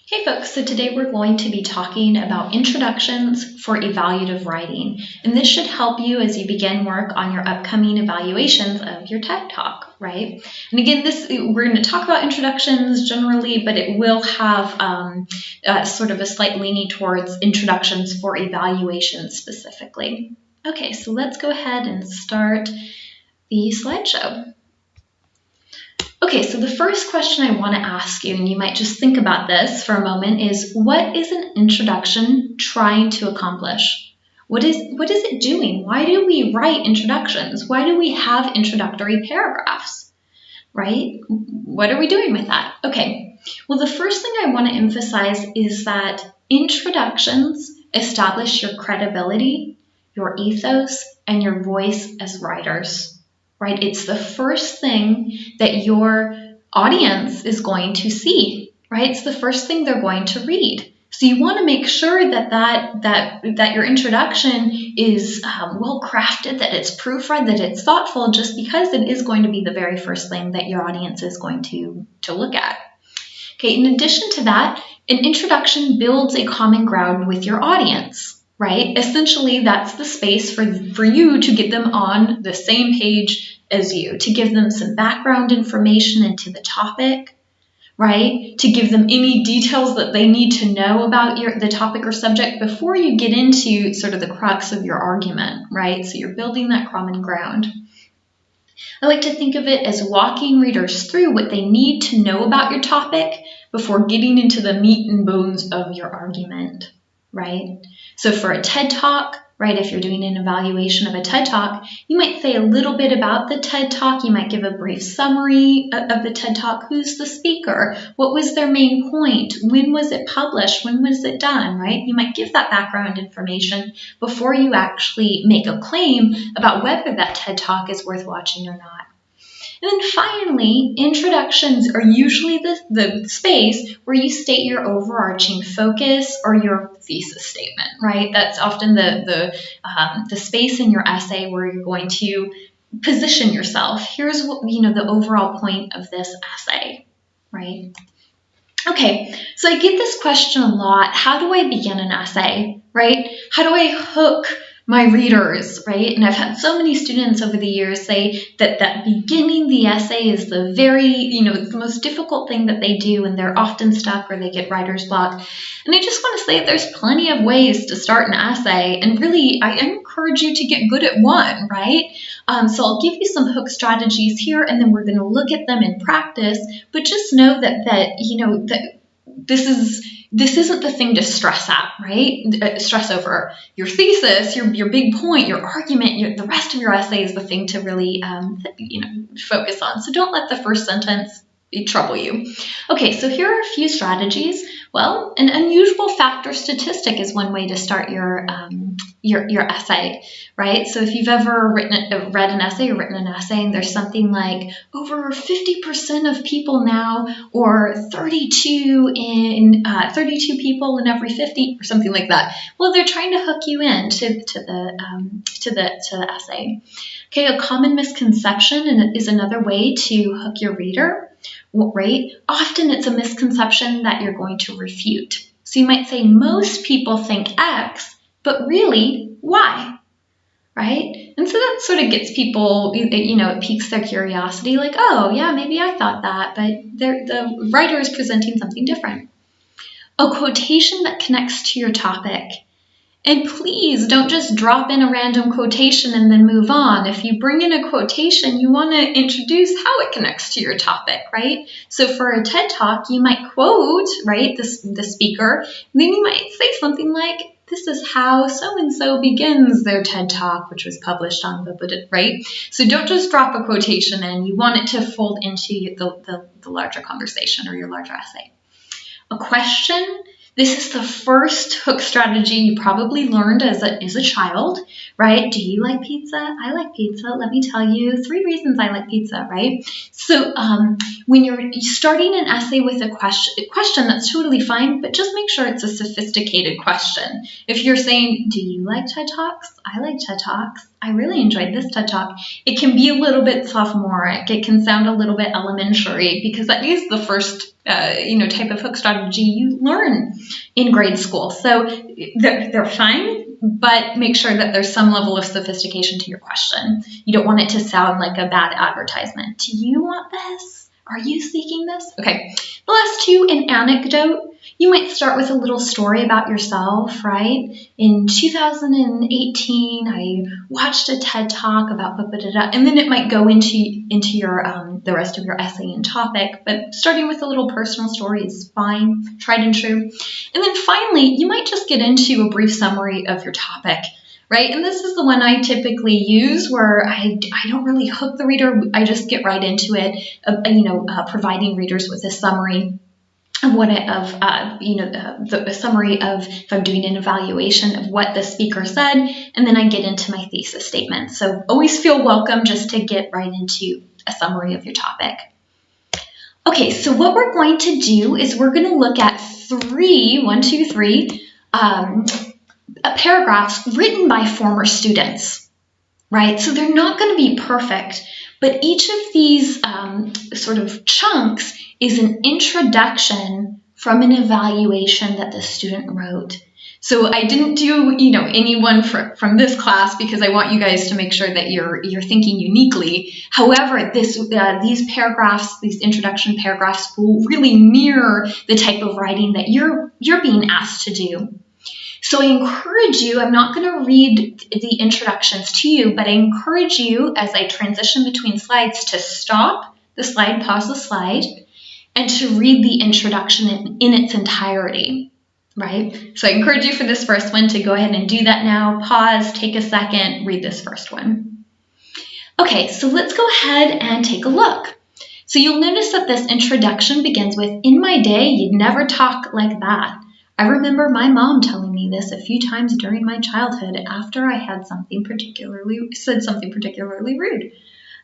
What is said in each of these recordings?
Hey folks, so today we're going to be talking about introductions for evaluative writing, and this should help you as you begin work on your upcoming evaluations of your TED Talk, right? And again, we're going to talk about introductions generally, but it will have sort of a slight leaning towards introductions for evaluations specifically. Okay, so let's go ahead and start the slideshow. Okay, so the first question I want to ask you, and you might just think about this for a moment, is what is an introduction trying to accomplish? What is it doing? Why do we write introductions? Why do we have introductory paragraphs, right? What are we doing with that? Okay, well, the first thing I want to emphasize is that introductions establish your credibility, your ethos, and your voice as writers. Right? It's the first thing that your audience is going to see, right? It's the first thing they're going to read. So you want to make sure that your introduction is well crafted, that it's proofread, that it's thoughtful, just because it is going to be the very first thing that your audience is going to look at. Okay, in addition to that, an introduction builds a common ground with your audience. Right? Essentially, that's the space for you to get them on the same page as you, to give them some background information into the topic, right? To give them any details that they need to know about the topic or subject before you get into sort of the crux of your argument, right? So you're building that common ground. I like to think of it as walking readers through what they need to know about your topic before getting into the meat and bones of your argument. Right? So for a TED Talk, right, if you're doing an evaluation of a TED Talk, you might say a little bit about the TED Talk. You might give a brief summary of the TED Talk. Who's the speaker? What was their main point? When was it published? When was it done, right? You might give that background information before you actually make a claim about whether that TED Talk is worth watching or not. And then finally, introductions are usually the space where you state your overarching focus or your thesis statement, right? That's often the space in your essay where you're going to position yourself. Here's what, the overall point of this essay, right? Okay, so I get this question a lot. How do I begin an essay, right? How do I hook my readers, right? And I've had so many students over the years say that beginning the essay is the the most difficult thing that they do, and they're often stuck or they get writer's block. And I just want to say there's plenty of ways to start an essay, and really I encourage you to get good at one, right? So I'll give you some hook strategies here, and then we're going to look at them in practice, but just know that this isn't the thing to stress at, right? Stress over your thesis, your big point, your argument, the rest of your essay is the thing to really, focus on. So don't let the first sentence trouble you. Okay, so here are a few strategies. Well, an unusual factor statistic is one way to start your essay, right? So if you've ever read an essay or written an essay, and there's something like over 50% of people now, or 32 people in every 50, or something like that. Well, they're trying to hook you in to the essay. Okay, a common misconception is another way to hook your reader. Right? Often it's a misconception that you're going to refute. So you might say most people think X, but really Y, right? And so that sort of gets people, it piques their curiosity, like, oh yeah, maybe I thought that, but the writer is presenting something different. A quotation that connects to your topic. And please don't just drop in a random quotation and then move on. If you bring in a quotation, you want to introduce how it connects to your topic, right? So for a TED Talk, you might quote, right, the speaker, and then you might say something like, this is how so-and-so begins their TED Talk, which was published on the, right? So don't just drop a quotation in. You want it to fold into the larger conversation or your larger essay. A question. This is the first hook strategy you probably learned as a child, right? Do you like pizza? I like pizza. Let me tell you 3 reasons I like pizza, right? So when you're starting an essay with a question, that's totally fine, but just make sure it's a sophisticated question. If you're saying, do you like TED Talks? I like TED Talks. I really enjoyed this TED Talk. It can be a little bit sophomoric. It can sound a little bit elementary because that is the first, type of hook strategy you learn in grade school. So they're fine, but make sure that there's some level of sophistication to your question. You don't want it to sound like a bad advertisement. Do you want this? Are you seeking this? Okay. The last two, an anecdote. You might start with a little story about yourself, right? In 2018, I watched a TED Talk about and then it might go into your the rest of your essay and topic. But starting with a little personal story is fine, tried and true. And then finally, you might just get into a brief summary of your topic. Right, and this is the one I typically use where I don't really hook the reader. I just get right into it, providing readers with a summary of the summary of if I'm doing an evaluation of what the speaker said, and then I get into my thesis statement. So always feel welcome just to get right into a summary of your topic. Okay, so what we're going to do is we're going to look at three paragraphs written by former students, right? So they're not going to be perfect, but each of these sort of chunks is an introduction from an evaluation that the student wrote. So I didn't do, anyone from this class because I want you guys to make sure that you're thinking uniquely. However, these paragraphs, these introduction paragraphs, will really mirror the type of writing that you're being asked to do. So I encourage you, I'm not going to read the introductions to you, but I encourage you as I transition between slides to stop the slide, pause the slide, and to read the introduction in its entirety, right? So I encourage you for this first one to go ahead and do that now. Pause, take a second, read this first one. Okay, so let's go ahead and take a look. So you'll notice that this introduction begins with, "In my day, you'd never talk like that. I remember my mom telling me this a few times during my childhood after I had said something particularly rude."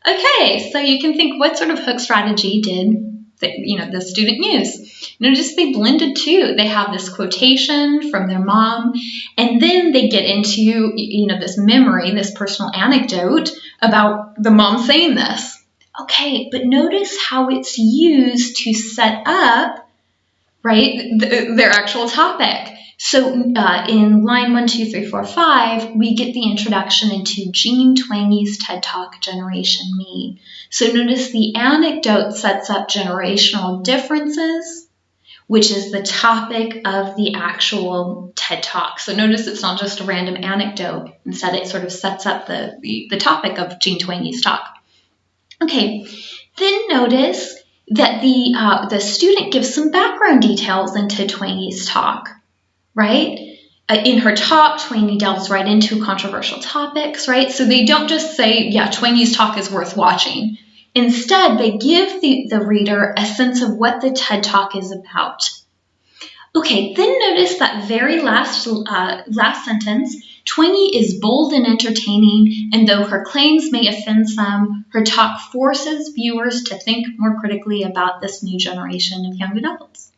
Okay, so you can think, what sort of hook strategy did the student use? Notice they blended two. They have this quotation from their mom, and then they get into this memory, this personal anecdote about the mom saying this. Okay, but notice how it's used to set up, right, their actual topic. So in line 1, 2, 3, 4, 5, we get the introduction into Jean Twangy's TED Talk, Generation Me. So notice the anecdote sets up generational differences, which is the topic of the actual TED Talk. So notice it's not just a random anecdote. Instead, it sort of sets up the topic of Jean Twangy's talk. Okay, then notice that the student gives some background details into Twangy's talk, right? In her talk, Twangy delves right into controversial topics, right? So they don't just say, yeah, Twangy's talk is worth watching. Instead, they give the reader a sense of what the TED Talk is about. Okay, then notice that very last sentence, Twangy is bold and entertaining, and though her claims may offend some, her talk forces viewers to think more critically about this new generation of young adults.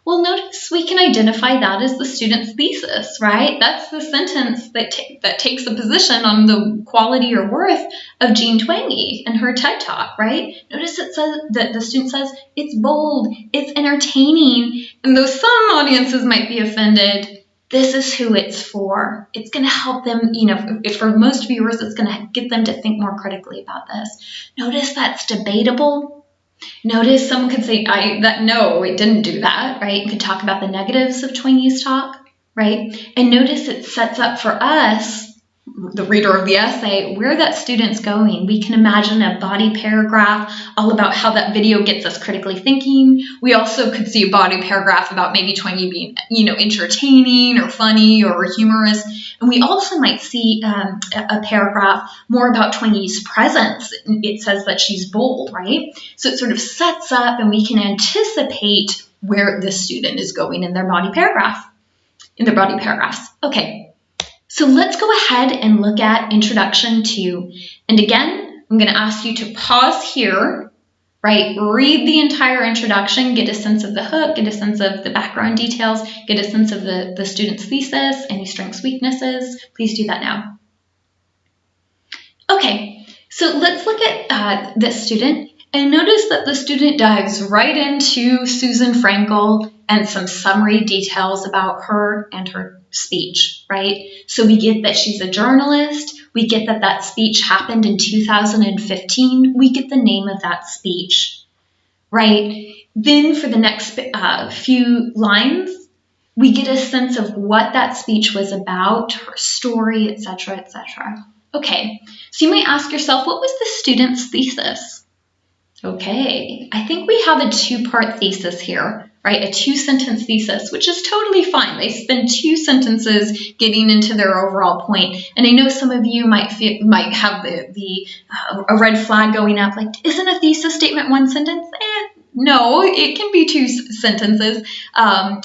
Well, notice we can identify that as the student's thesis, right? That's the sentence that takes a position on the quality or worth of Jean Twangy and her TED Talk, right? Notice it says that the student says it's bold, it's entertaining, and though some audiences might be offended, this is who it's for. It's going to help them, if for most viewers, it's going to get them to think more critically about this. Notice that's debatable. Notice someone could say, no, it didn't do that, right? You could talk about the negatives of Twangy's talk, right? And notice it sets up for us, the reader of the essay, where that student's going. We can imagine a body paragraph all about how that video gets us critically thinking. We also could see a body paragraph about maybe Twangy being, entertaining or funny or humorous. And we also might see a paragraph more about Twangy's presence. It says that she's bold, right? So it sort of sets up and we can anticipate where the student is going in their body paragraphs. Okay. So let's go ahead and look at introduction 2. And again, I'm going to ask you to pause here, right? Read the entire introduction, get a sense of the hook, get a sense of the background details, get a sense of the student's thesis, any strengths, weaknesses. Please do that now. Okay, so let's look at this student and notice that the student dives right into Susan Frankel and some summary details about her and her speech, right? So we get that she's a journalist, we get that that speech happened in 2015, we get the name of that speech, right? Then for the next few lines, we get a sense of what that speech was about, her story, etc., etc. Okay, so you might ask yourself, what was the student's thesis? Okay, I think we have a two-part thesis here, right? A two-sentence thesis, which is totally fine. They spend 2 sentences getting into their overall point. And I know some of you might have a red flag going up, like, isn't a thesis statement 1 sentence? No, it can be 2 sentences,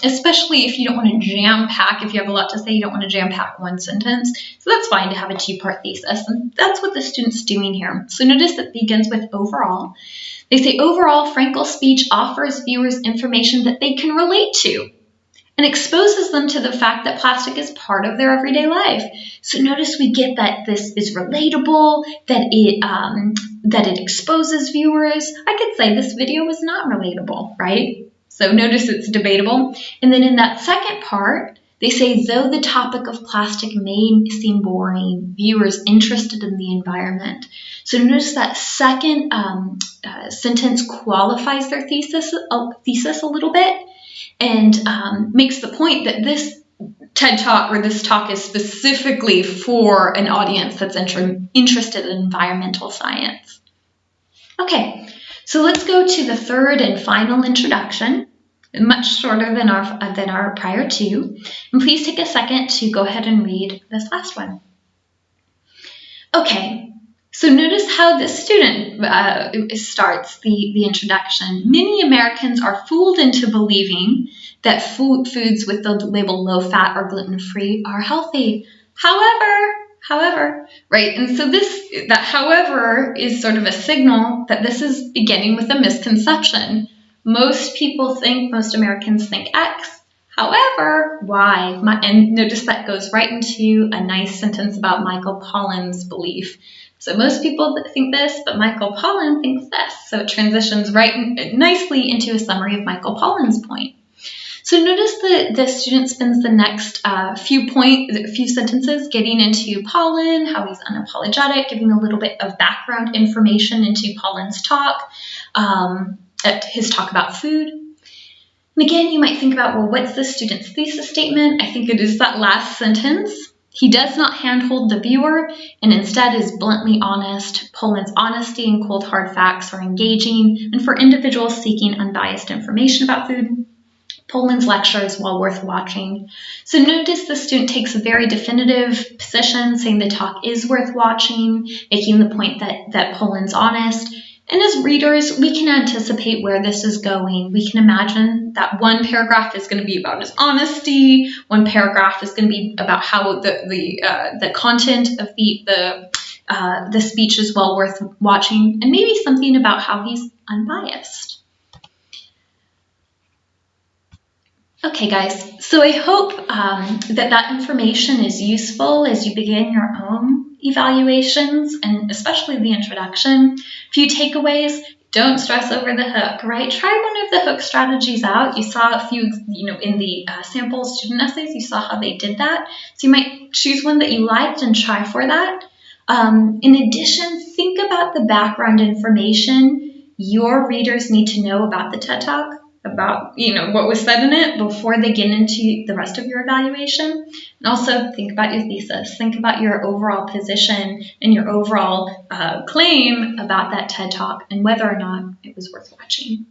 especially if you don't want to jam-pack. If you have a lot to say, you don't want to jam-pack 1 sentence. So that's fine to have a 2-part thesis, and that's what the student's doing here. So notice it begins with overall. They say, overall, Frankel's speech offers viewers information that they can relate to and exposes them to the fact that plastic is part of their everyday life. So notice we get that this is relatable, that it exposes viewers. I could say this video was not relatable, right? So notice it's debatable. And then in that second part, they say, though the topic of plastic may seem boring, viewers interested in the environment. So notice that second sentence qualifies their thesis a little bit and makes the point that this TED Talk or this talk is specifically for an audience that's interested in environmental science. Okay, so let's go to the third and final introduction, much shorter than our prior 2. And please take a second to go ahead and read this last one. Okay, so notice how this student starts the introduction. Many Americans are fooled into believing that foods with the label low-fat or gluten-free are healthy. However, right? And so that however is sort of a signal that this is beginning with a misconception. Most Americans think X. However, Y. And notice that goes right into a nice sentence about Michael Pollan's belief. So most people think this, but Michael Pollan thinks this. So it transitions right nicely into a summary of Michael Pollan's point. So notice that the student spends the next few sentences getting into Pollan, how he's unapologetic, giving a little bit of background information into Pollan's talk, his talk about food. And again, you might think about, well, what's the student's thesis statement? I think it is that last sentence. He does not handhold the viewer and instead is bluntly honest. Pollan's honesty and cold hard facts are engaging, and for individuals seeking unbiased information about food, Pollan's lecture is well worth watching. So notice the student takes a very definitive position, saying the talk is worth watching, making the point that Pollan's honest. And as readers, we can anticipate where this is going. We can imagine that one paragraph is going to be about his honesty, one paragraph is going to be about how the content of the speech is well worth watching, and maybe something about how he's unbiased. Okay, guys, so I hope that information is useful as you begin your own evaluations, and especially the introduction. Few takeaways: don't stress over the hook, right? Try one of the hook strategies out. You saw a few, in the sample student essays, you saw how they did that. So you might choose one that you liked and try for that. In addition, think about the background information your readers need to know about the TED Talk, about what was said in it before they get into the rest of your evaluation. And also think about your thesis, think about your overall position and your overall claim about that TED Talk and whether or not it was worth watching.